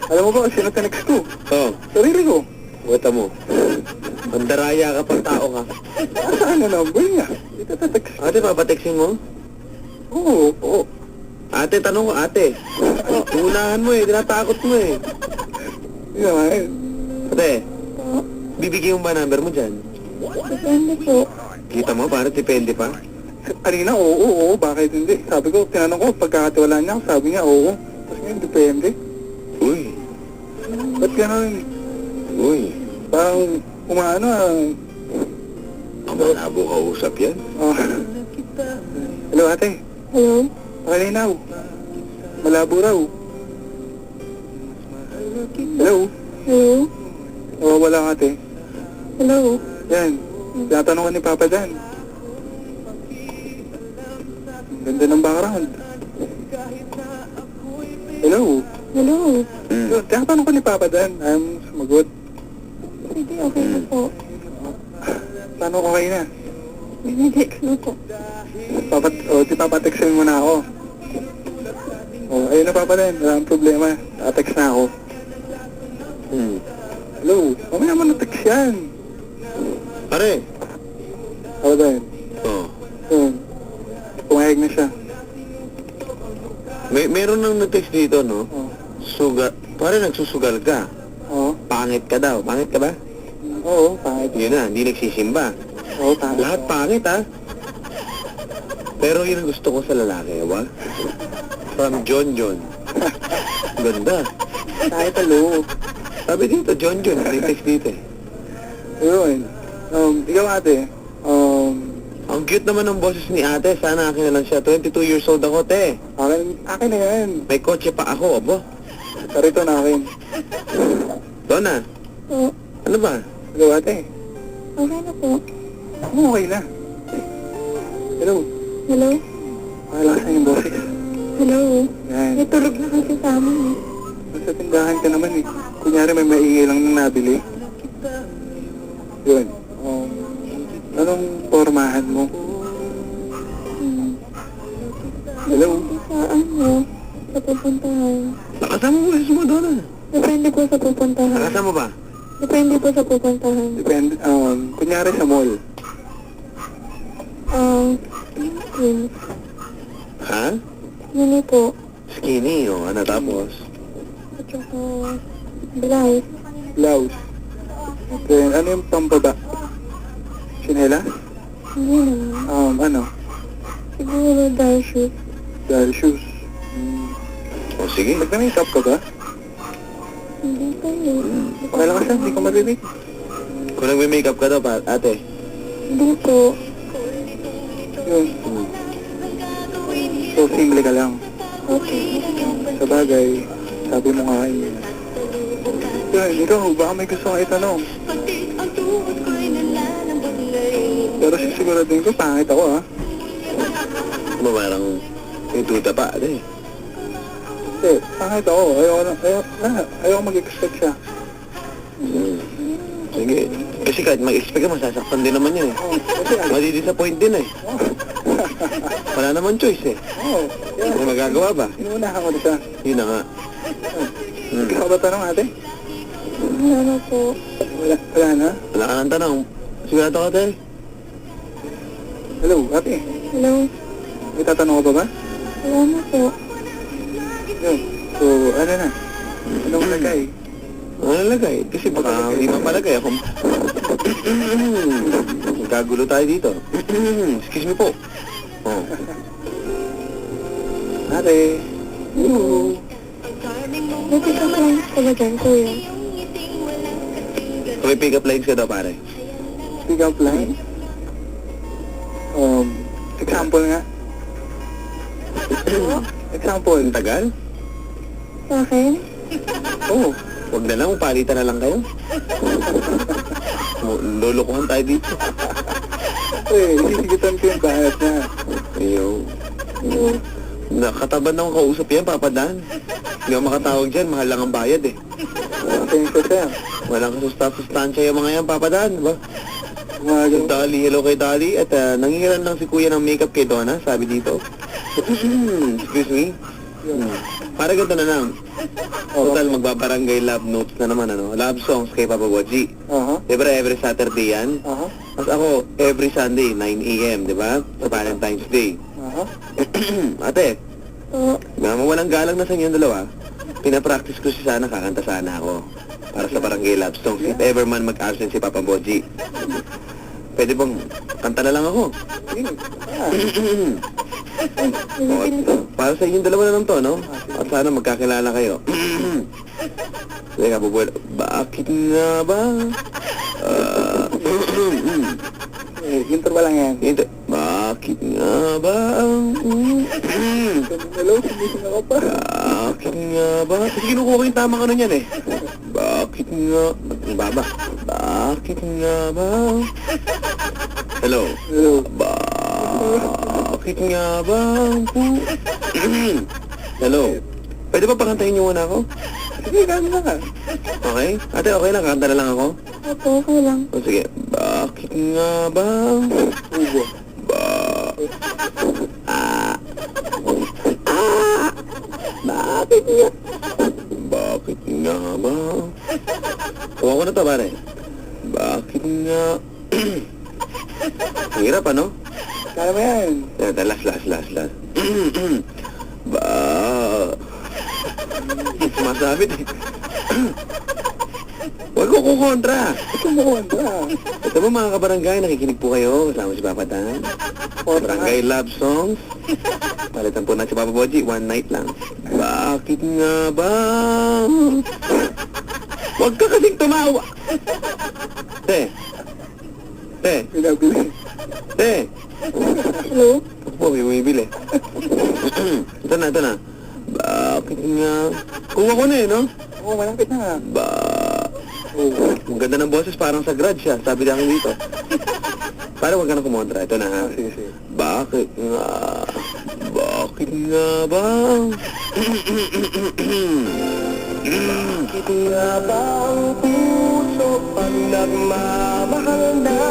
Alam mo ba kung sino tinext ko? Oh, Sarili ko. wata mo. Mandaraya ka pang tao ka. Saan na number niya? Ito text. Ate, papateksin mo? Oo, oo. Ate, tanong ko, ate. Unahan mo eh, tinatakot mo eh. Hindi naman. Ate, bibigyan mo ba number mo dyan? Depende po. Kita mo, parang depende pa. Kanina, oo, bakit hindi? Sabi ko, tinanong ko, pagkakatiwalaan niya ako, sabi niya, oo. Tapos ngayon, depende. Uy, Ba't gano'n? uy. Parang, umano Malabo ka usap yan. Oh. Hello, ate. Hello? Pakalinaw. Malabo raw. Hello? Hello? Nawawala ka, ate. Hello? Yan. Tinatanong ko ni Papa Dan. Ganda ng background. Hello? Hello? Tinatanong ko ni Papa Dan. Sumagot. Sige, okay na po. Paano ko kayo na? Dinetext na po. Di papatextin mo na ako. Ayun na Papa Dan. Wala ang problema. Tatext na ako. Hello? Mamaya mo na-text yan. Pare. Papa Dan. Oh. Yun. Pumayag na siya. Meron nang nag-text dito, no? Oh. Sugal. Pare, nagsusugal ka. Oo. Pangit ka daw. Pangit ka ba? Oo, pangit. Yun na, hindi nagsisimba. Oo, pangit. Lahat pangit, ha? Pero yun ang gusto ko sa lalaki, ba? From John John. Ganda. Kahit talo. Sabi dito, John John. Nag-text dito eh. Yun. Ikaw ate. Ang cute naman ng boses ni ate. Sana akin na lang siya. 22 years old ako, te. Akin na yan. May kotse pa ako, abo. Karito na akin. Donna, Po. ano ba? Hello ate. Okay na po. Okay na. Hello. Hello? Malakas na yung boses. Hello? Yan. May tulog na kasi sa amin eh. Nasa tindahan ka naman eh. Kunyari may maingay lang nang nabili. Yun. Anong pormahan mo? Hello? Sa ano? Sa pupuntahan. Nakasama mo boses mo, Donna. Depende po sa pupuntahan. Nakasama ba? Depende po sa pupuntahan. Depende. Kunyari sa mall. Yun. Ha? Yun po. Skinny, o. Ano tapos? At saka, blouse. Blouse. Then, ano yung pambaba? Sinela? Hindi naman. Ano? Siguro dahil shoes. Dahil shoes. O, sige. Nagna-makeup ka ba? Hindi pa yun. Okay lang kasi, hindi ko marinig. Kung nagme-makeup ka daw, ate. Hindi po. Yun. So, single ka lang. Okay. Sa bagay, sabi mo nga yun. Yun, ikaw, baka may gusto kang itanong. Pero sisiguraduhin ko, pangit ako ha. Ba, parang may tuta pa, ate. Hindi, pangit ako. Ayoko mag-expect siya. Sige. Kasi kahit mag-expect ka, masasaktan din naman yun eh. Kasi Madi-disappoint din eh. Wala naman choice eh. yan. May magagawa ba? Inuunahan ko na siya. Yun na nga. Ikaw ba tanong ate? Wala na po. Wala na? Wala ka ng tanong. Sigurado ka, ate? Hello, ate. Hello? May tatanong ka ba ba? Wala na po. Yun. So, ano na? Anong lagay? Ano nalagay? Kasi baka hindi mapalagay ako. Magkagulo tayo dito. Excuse me po. Oh. Ate. Hello? May pick-up lines ka ba dyan, kuya? Kung may pick-up lines ka daw, pare. Pick up line? Example nga. Example. Ang tagal? Sa akin? Oo. Huwag na lang, palitan na lang kayo. Lulukuhan tayo dito. Isisigitan ko yung bayad na. Ayun. Hello? Nakataban na akong kausap yan, Papa Dan. Hindi ako makatawag dyan, mahal lang ang bayad eh. Thanks sir. Walang kasustansya yung mga yan, Papa Dan, diba? Mga Si Dolly, hello kay Dolly. At nangingiran lang si Kuya ng makeup kay Donna, sabi dito. Excuse me. Para ganito na lang. Total, magbabarangay love notes na naman, ano? Love songs kay Papa Boji. Aha. Diba, every Saturday yan? Aha. Tapos ako, every Sunday, 9 a.m., di ba? Sa Valentine's Day. Aha. Ate, Po. walang galang na sa inyong dalawa. Pinapractice ko si sana, kakanta sana ako. Para sa barangay love songs. If ever man mag-absent si Papa Boji. Pwede bang kanta na lang ako? Sige. Ah. Para sa inyong dalawa na lang to, no? At sana magkakilala kayo. Teka, bubuel. Bakit nga ba? Intro ba lang yan? Hindi. Bakit nga ba? Hello, sumising ako pa. Bakit nga ba? Kasi kinukuha ko yung tamang ano niyan eh. Bakit nga? Ang baba. Bakit nga ba? Hello? Hello. Bakit nga ba? Hello? Pwede ba pakantahin niyo muna ako? Sige, gano'n na ka. Okay? Ate, okay lang. Kanta na lang ako? Opo, okay lang. O sige. Bakit nga ba? Ubo. Bakit nga? Bakit nga ba? Kuha ko na to, pare. Bakit nga? Ang hirap, ano? Kaya mo yan. Last. Ba... Sumasabit eh. Huwag ko kukontra. Ito mo kontra. Ito ba mga kabarangay, nakikinig po kayo kasama si Papa Dan? Barangay Love Songs. Palitan po na si Papa Boji, one night lang. Bakit nga ba? Huwag ka kasing tumawa. Te. Pinabili. Hello? Ako po, may bumibili. Ito na. Bakit nga? Kuha ko na eh, no? Oo, malapit na nga. Oo. Ang ganda ng boses, parang sa grudge siya. Sabi lang dito. Parang huwag ka na kumontra. Ito na ha. Sige. Bakit nga ba? Bakit nga ba ang puso pag nagmamahal na